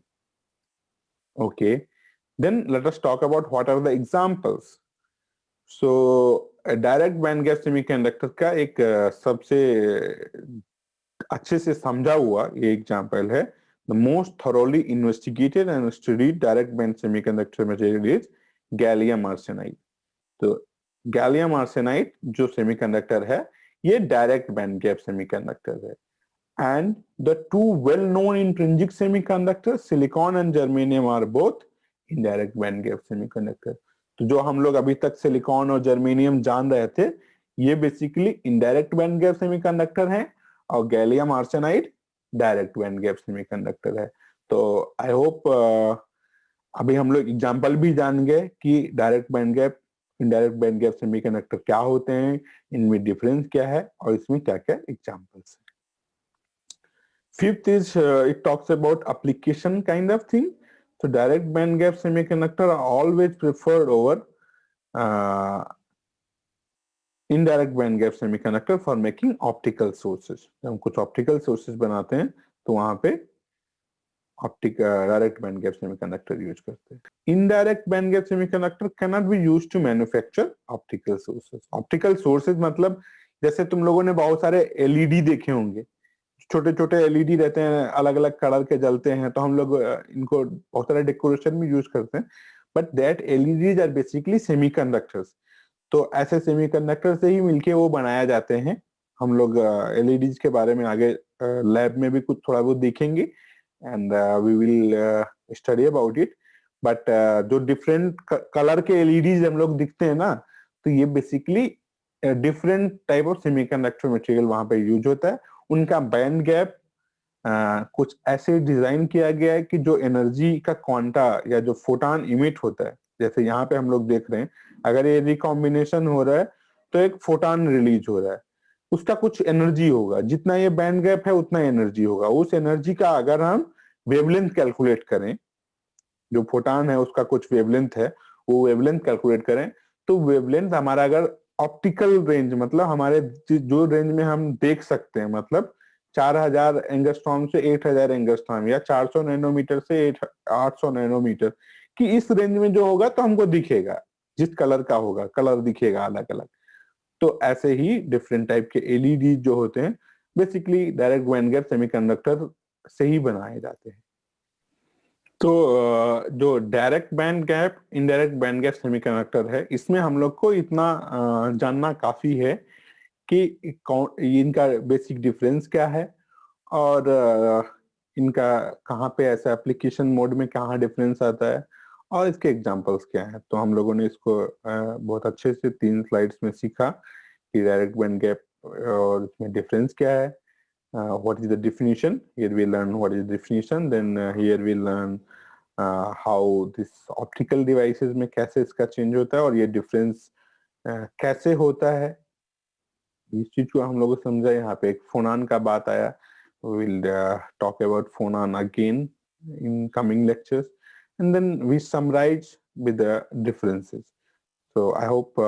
[SPEAKER 1] Okay, then let us talk about what are the examples. So direct band gap semiconductor का एक सबसे अच्छे से समझा हुआ ये example है. The most thoroughly investigated and studied direct band semiconductor material is gallium arsenide. तो गैलियम आर्सेनाइड जो सेमीकंडक्टर है ये डायरेक्ट बैंड गैप सेमीकंडक्टर है. And the two well known intrinsic semiconductor silicon and germanium are both indirect band gap semiconductor. तो जो हम लोग अभी तक सिलिकॉन और जर्मेनियम जान रहे थे ये basically indirect band gap semiconductor हैं, और gallium arsenide direct band gap semiconductor है. तो आई होप अभी हम लोग एग्जांपल भी जान गए कि direct band gap indirect band gap semiconductor क्या होते हैं, इनमें डिफरेंस क्या है और इसमें क्या क्या एग्जांपल्स हैं. Fifth is it talks about application kind of thing. So direct band gap semiconductor are always preferred over indirect band gap semiconductor for making optical sources. जब हम कुछ optical sources बनाते हैं तो वहां पे direct band gap semiconductor use करते हैं. Indirect band gap semiconductor cannot be used to manufacture optical sources. Optical sources मतलब जैसे तुम लोगों ने बहुत सारे LED देखे होंगे, छोटे छोटे एलईडी रहते हैं, अलग अलग कलर के जलते हैं, तो हम लोग इनको बहुत सारे डेकोरेशन में यूज करते हैं. But that LEDs are basically semiconductors. तो ऐसे सेमीकंडक्टर से ही मिलके वो बनाया जाते हैं. हम लोग एलईडीज के बारे में आगे लैब में भी कुछ थोड़ा बहुत देखेंगे and we will study about it. But जो डिफरेंट कलर के एलईडीज हम लोग दिखते हैं ना, तो ये basically different type of semiconductor material वहां पे यूज होता है. उनका बैंड गैप कुछ ऐसे डिजाइन किया गया है कि जो एनर्जी का क्वांटा या जो फोटॉन इमिट होता है, जैसे यहाँ पे हम लोग देख रहे हैं, अगर ये रिकॉम्बिनेशन हो रहा है तो एक फोटॉन रिलीज हो रहा है, उसका कुछ एनर्जी होगा, जितना ये बैंड गैप है उतना एनर्जी होगा. उस एनर्जी का अगर हम वेवलेंथ कैलकुलेट करें, जो फोटॉन है उसका कुछ वेवलेंथ है, वो वेवलेंथ कैलकुलेट करें तो वेवलेंथ हमारा अगर ऑप्टिकल रेंज मतलब हमारे जो रेंज में हम देख सकते हैं, मतलब 4000 एंगस्ट्रॉम से 8000 एंगस्ट्रॉम या 400 नैनोमीटर से 800 नैनोमीटर कि इस रेंज में जो होगा तो हमको दिखेगा, जिस कलर का होगा कलर दिखेगा अलग अलग। तो ऐसे ही डिफरेंट टाइप के एलईडी जो होते हैं basically direct band gap semiconductor से ही बनाए जाते हैं। तो जो direct band gap indirect band gap semiconductor है, इसमें हम लोग को इतना जानना काफी है कि इनका बेसिक डिफरेंस क्या है और इनका कहाँ पे ऐसा एप्लीकेशन मोड में कहाँ डिफरेंस आता है और इसके एग्जांपल्स क्या हैं। तो हम लोगों ने इसको बहुत अच्छे से 3 स्लाइड्स में सीखा कि डायरेक्ट बैंड गैप और इसमें डिफरेंस क्या है, what is the definition. Here we learn what is definition, then here we learn how this optical devices में कैसे इसका चेंज होता है और ये डिफरेंस कैसे होता है, इस चीज को हम लोगों को समझा। यहाँ पे एक फोनान का बात आया, we will talk about phonon again in coming lectures, and then we summarize with the differences. So I hope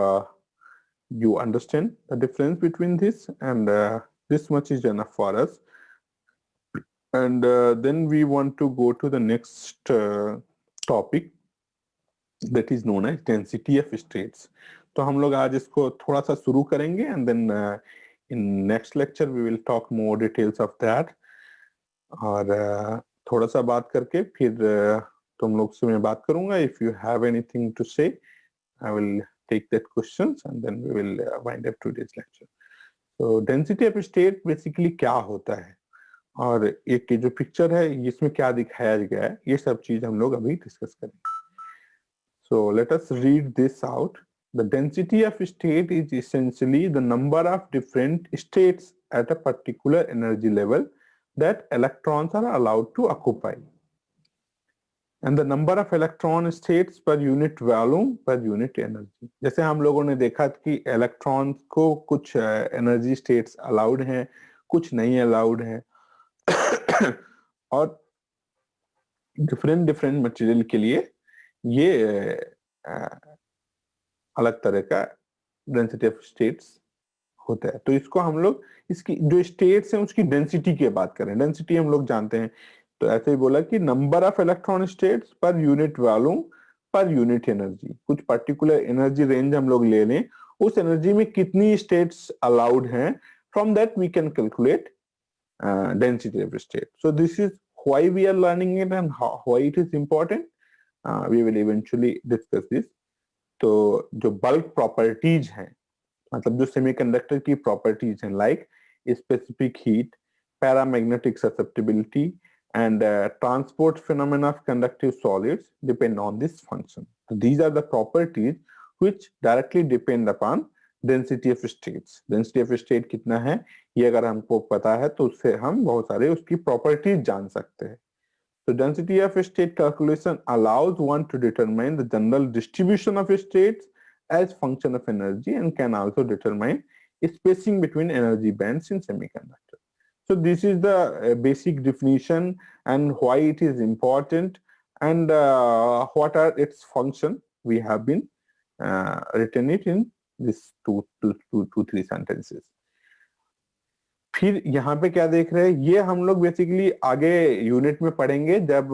[SPEAKER 1] you understand the difference between this, and this much is enough for us. And then we want to go to the next topic that is known as density of states. तो हम लोग आज इसको थोड़ा सा शुरू करेंगे and then in next lecture we will talk more details of that. और थोड़ा सा बात करके फिर तुम लोग से मैं बात करूंगा. If you have anything to say, I will take that questions and then we will wind up today's lecture. So density of state basically क्या होता है और एक ये जो पिक्चर है इसमें क्या दिखाया गया है, ये सब चीज हम लोग अभी डिस्कस करेंगे. So let us read this out. The density of state is essentially the number of different states at a particular energy level that electrons are allowed to occupy, and the number of electron states per unit volume per unit energy. जैसे हम लोगों ने देखा कि electrons को कुछ energy states allowed हैं, कुछ नहीं अलाउड हैं और डिफरेंट डिफरेंट मटेरियल के लिए ये अलग तरह का डेंसिटी ऑफ स्टेट्स होता है. तो इसको हम लोग इसकी जो स्टेट्स हैं उसकी डेंसिटी की बात करें. डेंसिटी हम लोग जानते हैं, तो ऐसे ही बोला कि number of electron states per unit volume per unit energy. कुछ पर्टिकुलर एनर्जी रेंज हम लोग ले लें, उस एनर्जी में कितनी स्टेट्स अलाउड हैं, from that we can calculate density of state. So this is why we are learning it and why it is important. We will eventually discuss this. तो जो बल्क प्रॉपर्टीज हैं, मतलब जो semiconductor की properties हैं, like specific heat, paramagnetic susceptibility and transport phenomena of conductive solids depend on this function. So these are the properties which directly depend upon density of states. Density of state कितना है ये अगर हमको पता है तो उससे हम बहुत सारे उसकी प्रॉपर्टीज जान सकते हैं. So density of state calculation allows one to determine the general distribution of states as function of energy and can also determine spacing between energy bands in semiconductor. So this is the basic definition and why it is important and what are its function. We have been written it in this two three sentences. फिर यहाँ पे क्या देख रहे हैं, ये हम लोग बेसिकली आगे यूनिट में पढ़ेंगे जब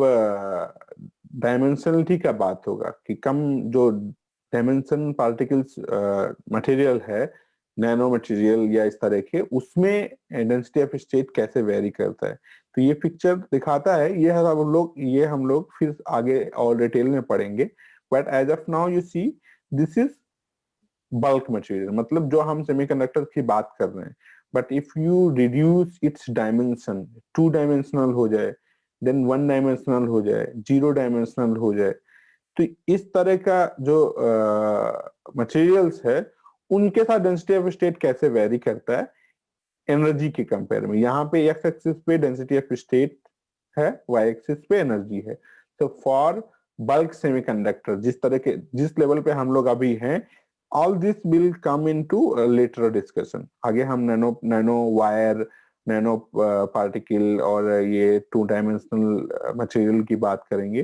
[SPEAKER 1] डायमेंशनलिटी का बात होगा कि कम जो डायमेंशन पार्टिकल्स मटेरियल है, नैनो मटेरियल या इस तरह के, उसमें डेंसिटी ऑफ स्टेट कैसे वेरी करता है. तो ये पिक्चर दिखाता है, ये हम लोग फिर आगे और डिटेल में पढ़ेंगे. But as of now you see this is bulk material, मतलब जो हम सेमीकंडक्टर की बात कर रहे हैं. But if you reduce its dimension, 2 dimensional हो जाए, देन 1 डायमेंशनल हो जाए, 0 डायमेंशनल हो जाए, तो इस तरह का जो मटेरियल्स है उनके साथ डेंसिटी ऑफ स्टेट कैसे वेरी करता है एनर्जी के कंपेयर में. यहाँ पे एक्स एक्सिस पे डेंसिटी ऑफ स्टेट है, वाई एक्सिस पे एनर्जी है. तो फॉर बल्क सेमीकंडक्टर जिस लेवल पे हम लोग अभी हैं, all this will come into later discussion. आगे हम नैनो वायर, नैनो पार्टिकल और ये 2 डायमेंशनल मटेरियल की बात करेंगे.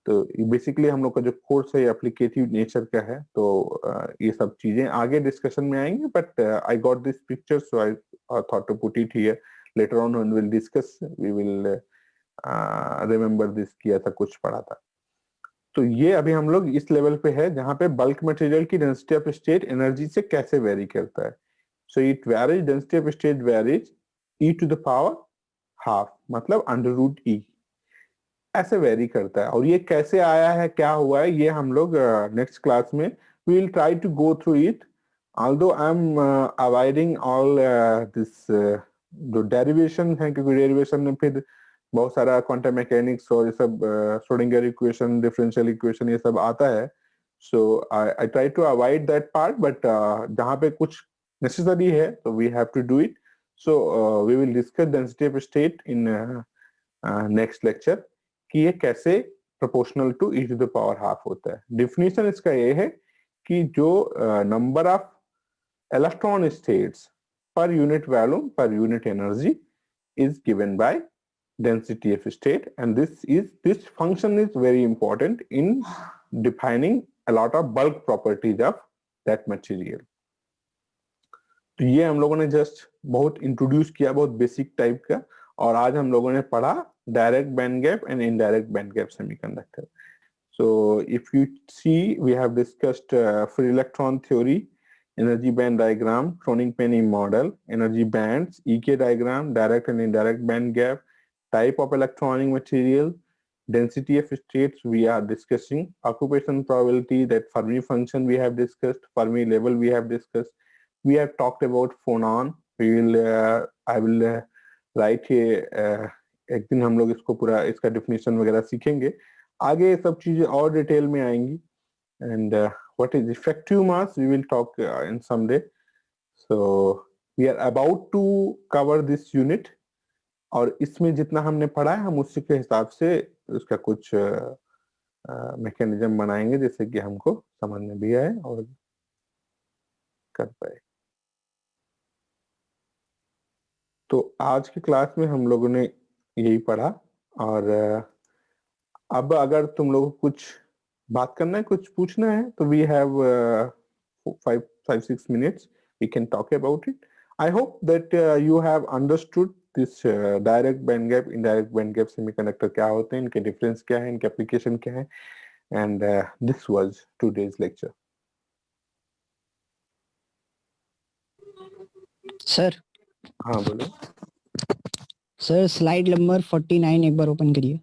[SPEAKER 1] तो बेसिकली हम लोग का जो कोर्स है एप्लीकेटिव नेचर का है, तो ये सब चीजें आगे डिस्कशन में आएंगे. But I got this picture so I thought to put it here. later on when we'll discuss we will remember this, किया था, कुछ पढ़ा था। तो ये अभी हम लोग इस लेवल पे है जहां पे बल्क मटेरियल की डेंसिटी ऑफ स्टेट एनर्जी से कैसे वेरी करता है। So it varies, density of state varies e to the power half, मतलब अंडर रूट ई, ऐसे वेरी करता है। और ये कैसे आया है, क्या हुआ है, ये हम लोग नेक्स्ट क्लास में we will try to go through it. Although I am avoiding all this जो डेरिवेशन है, क्योंकि डेरिवेशन में फिर बहुत सारा क्वांटम मैकेनिक्स और ये सब श्रोडिंगर इक्वेशन, डिफरेंशियल इक्वेशन, ये सब आता है। So I try to avoid that part, but जहाँ पे कुछ नेसेसरी है तो we have to do it. So we will discuss density of state in next lecture कि ये कैसे proportional to e to the power half होता है। डिफिनीशन इसका ये है कि जो number of electron states per unit volume per unit energy is given by density of state, and this function is very important in defining a lot of bulk properties of that material. तो ये हम लोगों ने just बहुत introduce किया, बहुत basic type का, और आज हम लोगों ने पढ़ा direct band gap and indirect band gap semiconductor. So if you see, we have discussed free electron theory, energy band diagram, Kronig-Penney model, energy bands, EK diagram, direct and indirect band gap, type of electronic material, density of states we are discussing, occupation probability, that Fermi function we have discussed, Fermi level we have discussed, we have talked about phonon, we will I will write एक दिन हम लोग इसको पूरा इसका definition वगैरह सीखेंगे। आगे ये सब चीजें और डिटेल में आएंगी। and what is effective mass we will talk in some day. So we are about to cover this unit, और इसमें जितना हमने पढ़ा है हम उसी के हिसाब से उसका कुछ मैकेनिज्म बनाएंगे जिससे कि हमको समझ में भी आए और कर पाए। तो आज की क्लास में हम लोगों ने यही पढ़ा, और अब अगर तुम लोगों को कुछ बात करना है, कुछ पूछना है, तो we have 5-6 minutes we can talk about it. I hope that you have understood this direct band gap, indirect band gap semiconductor क्या होते हैं, इनके डिफरेंस क्या है, इनके एप्लीकेशन क्या है, and this was today's lecture.
[SPEAKER 3] Sir
[SPEAKER 1] हाँ बोलो
[SPEAKER 3] सर, स्लाइड नंबर 49 एक बार ओपन करिए।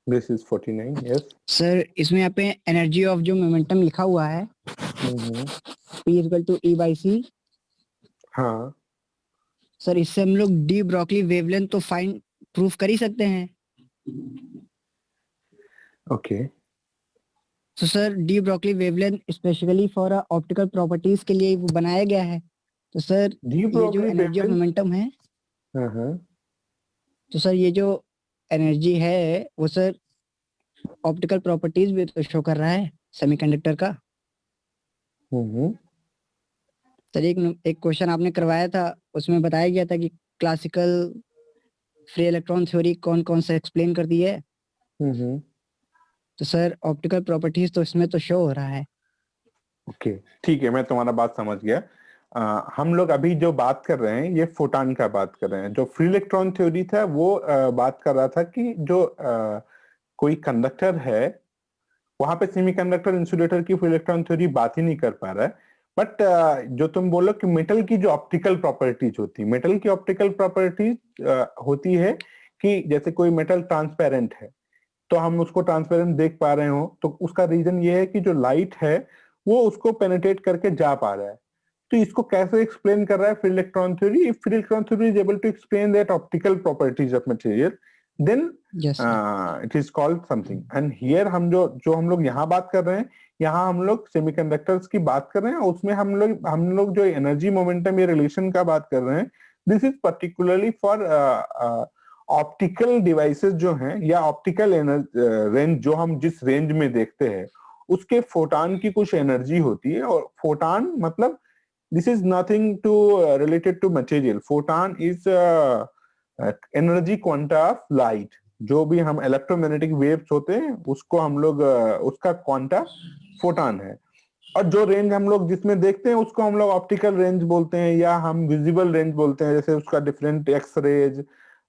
[SPEAKER 1] This is 49, yes.
[SPEAKER 3] सर इसमें यहाँ पे एनर्जी ऑफ जो मोमेंटम लिखा हुआ है P = E/c।
[SPEAKER 1] हाँ
[SPEAKER 3] सर इससे हम लोग डी ब्रोकली वेवलेंथ तो फाइंड प्रूफ कर ही सकते हैं।
[SPEAKER 1] ओके।
[SPEAKER 3] तो sir D broccoli wavelength specifically for optical properties के लिए वो बनाया गया है। तो सर
[SPEAKER 1] डी
[SPEAKER 3] ये जो
[SPEAKER 1] ब्रोकली
[SPEAKER 3] एनर्जी ऑफ मोमेंटम है, तो सर ये जो एनर्जी है वो सर ऑप्टिकल प्रॉपर्टीज भी तो शो कर रहा है सेमीकंडक्टर का। सर एक क्वेश्चन आपने करवाया था, उसमें बताया गया था कि क्लासिकल फ्री इलेक्ट्रॉन थ्योरी कौन कौन सा एक्सप्लेन कर दी है। तो सर ऑप्टिकल प्रॉपर्टीज तो इसमें तो शो हो रहा है।
[SPEAKER 1] ओके ठीक है, मैं तुम्हारा बात समझ गया। हम लोग अभी जो बात कर रहे हैं ये फोटॉन का बात कर रहे हैं। जो फ्री इलेक्ट्रॉन थ्योरी था वो बात कर रहा था कि जो कोई कंडक्टर है वहां पे सेमीकंडक्टर इंसुलेटर की फ्री इलेक्ट्रॉन थ्योरी बात ही नहीं कर पा रहा है। बट जो तुम बोलो कि मेटल की जो ऑप्टिकल प्रॉपर्टीज होती है, मेटल की ऑप्टिकल प्रॉपर्टीज होती है कि जैसे कोई मेटल ट्रांसपेरेंट है तो हम उसको ट्रांसपेरेंट देख पा रहे हो, तो उसका रीजन ये है कि जो लाइट है वो उसको पेनिट्रेट करके जा पा रहा है। तो इसको कैसे एक्सप्लेन कर रहा है free electron theory? If free electron theory is able to explain that optical properties of material, then it is called something. And here हम जो हम लोग यहाँ बात कर रहे हैं, यहाँ हम लोग सेमीकंडक्टर्स की बात कर रहे हैं, उसमें हम लोग जो एनर्जी मोमेंटम या रिलेशन का बात कर रहे हैं, this is particularly for optical devices जो हैं या ऑप्टिकल रेंज, जो हम जिस रेंज में देखते हैं उसके फोटॉन की कुछ एनर्जी होती है। और फोटॉन मतलब this is nothing to related to material. Photon is energy quanta of light. जो भी हम इलेक्ट्रोमैग्नेटिक वेव्स होते हैं उसको हम लोग उसका क्वांटा फोटॉन है। और जो रेंज हम लोग जिसमें देखते हैं उसको हम लोग ऑप्टिकल रेंज बोलते हैं या हम विजिबल रेंज बोलते हैं, जैसे उसका डिफरेंट एक्स रेज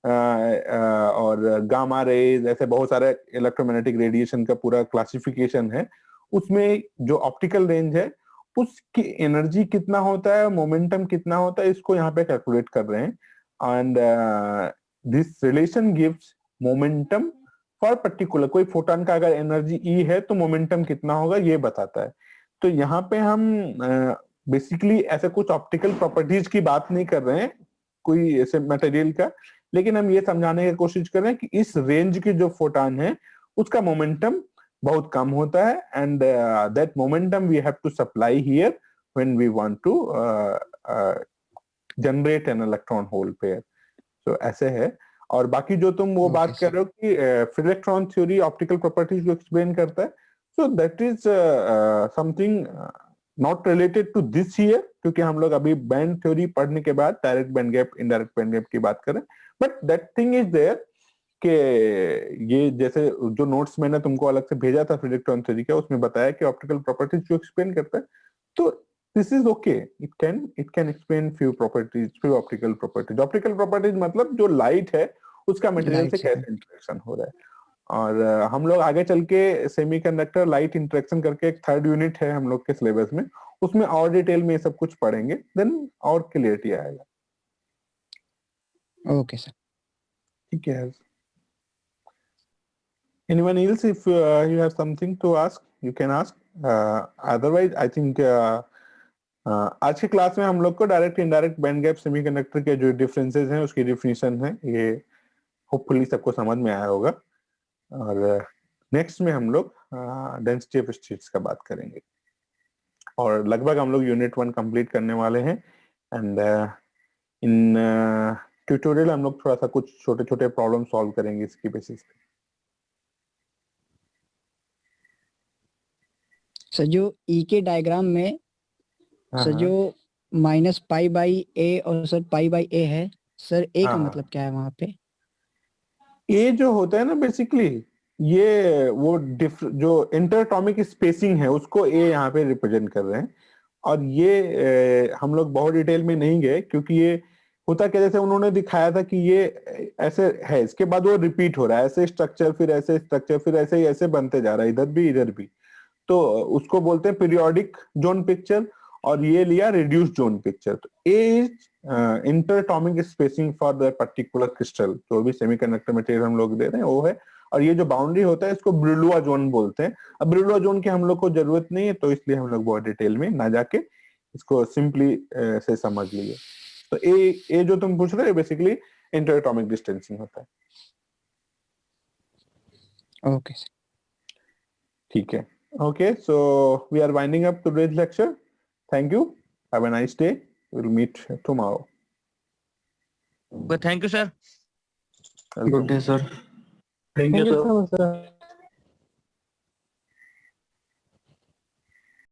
[SPEAKER 1] और गामा रेज, ऐसे बहुत सारे इलेक्ट्रोमैग्नेटिक रेडिएशन का पूरा क्लासिफिकेशन है। उसमें जो ऑप्टिकल रेंज है उसकी एनर्जी कितना होता है, मोमेंटम कितना होता है, इसको यहाँ पे कैलकुलेट कर रहे हैं। And this relation gives momentum for particular, कोई फोटॉन का अगर एनर्जी ई है तो मोमेंटम कितना होगा ये बताता है। तो यहाँ पे हम बेसिकली ऐसे कुछ ऑप्टिकल प्रॉपर्टीज की बात नहीं कर रहे हैं कोई ऐसे मटेरियल का, लेकिन हम ये समझाने की कोशिश कर रहे हैं कि इस रेंज की जो फोटॉन है उसका मोमेंटम बहुत कम होता है, and that momentum we have to supply here when we want to generate an electron hole pair. तो ऐसे है। और बाकी जो तुम वो बात कर रहे हो कि free electron theory optical properties को एक्सप्लेन करता है, so that is something not related to this year, क्योंकि हम लोग अभी बैंड थ्योरी पढ़ने के बाद direct band gap indirect band gap की बात करें, but that thing is there कि ये जैसे जो नोट्स मैंने तुमको अलग से भेजा था फ्री इलेक्ट्रॉन थ्योरी का, उसमें बताया कि ऑप्टिकल प्रॉपर्टीज को एक्सप्लेन करता है। तो this is okay, it can explain few properties, few optical properties. Optical properties मतलब जो लाइट है उसका मटेरियल से कैसे इंटरेक्शन हो रहा है। और हम लोग आगे चल के सेमीकंडक्टर लाइट इंटरेक्शन करके एक थर्ड यूनिट है हम लोग के सिलेबस में, उसमें और डिटेल में ये सब कुछ पढ़ेंगे, देन और क्लियरिटी आएगा।
[SPEAKER 3] ओके सर,
[SPEAKER 1] ठीक है। Anyone else, if you have something to ask, you can ask. Otherwise, I think आज की क्लास में हम लोग को direct indirect band gap semiconductor के जो डिफरेंसेस हैं उसकी डिफिनेशन है, ये होपफुली सबको समझ में आया होगा। और नेक्स्ट में हम लोग डेंसिटी ऑफ स्टेट्स का बात करेंगे, और लगभग हम लोग यूनिट 1 कंप्लीट करने वाले हैं। एंड इन ट्यूटोरियल हम लोग थोड़ा सा कुछ छोटे छोटे प्रॉब्लम सॉल्व करेंगे इसकी बेसिस पे।
[SPEAKER 3] सर जो ई के डायग्राम में सर जो माइनस पाई बाई ए और सर पाई बाई ए है, सर ए का मतलब क्या है वहां पे?
[SPEAKER 1] ए जो होता है ना बेसिकली, ये वो जो इंटरएटॉमिक स्पेसिंग है उसको ए यहाँ पे रिप्रेजेंट कर रहे हैं। और ये हम लोग बहुत डिटेल में नहीं गए, क्योंकि ये होता क्या, जैसे उन्होंने दिखाया था कि ये ऐसे है, इसके बाद वो रिपीट हो रहा है, ऐसे स्ट्रक्चर फिर ऐसे स्ट्रक्चर फिर ऐसे ही ऐसे बनते जा रहा है, इधर भी इधर भी। तो उसको बोलते हैं पीरियोडिक जोन पिक्चर, और ये लिया रिड्यूस जोन पिक्चर। तो a is interatomic spacing for the particular crystal, जो भी सेमीकंडक्टर मटेरियल हम लोग दे रहे हैं वो है। और ये जो बाउंड्री होता है इसको ब्रिलुआ जोन बोलते हैं। अब ब्रिलुआ जोन की हम लोग को जरूरत नहीं है, तो इसलिए हम लोग बहुत डिटेल में ना जाके इसको सिंपली से समझ लिए। तो ए जो तुम पूछ रहे हो बेसिकली इंटरएटॉमिक डिस्टेंसिंग होता है।
[SPEAKER 3] ओके सर,
[SPEAKER 1] ठीक है। Okay, so we are winding up today's lecture. Thank you. Have a nice day. We'll meet tomorrow.
[SPEAKER 2] Thank you, sir.
[SPEAKER 1] Welcome.
[SPEAKER 2] Good day, sir. Thank you, sir.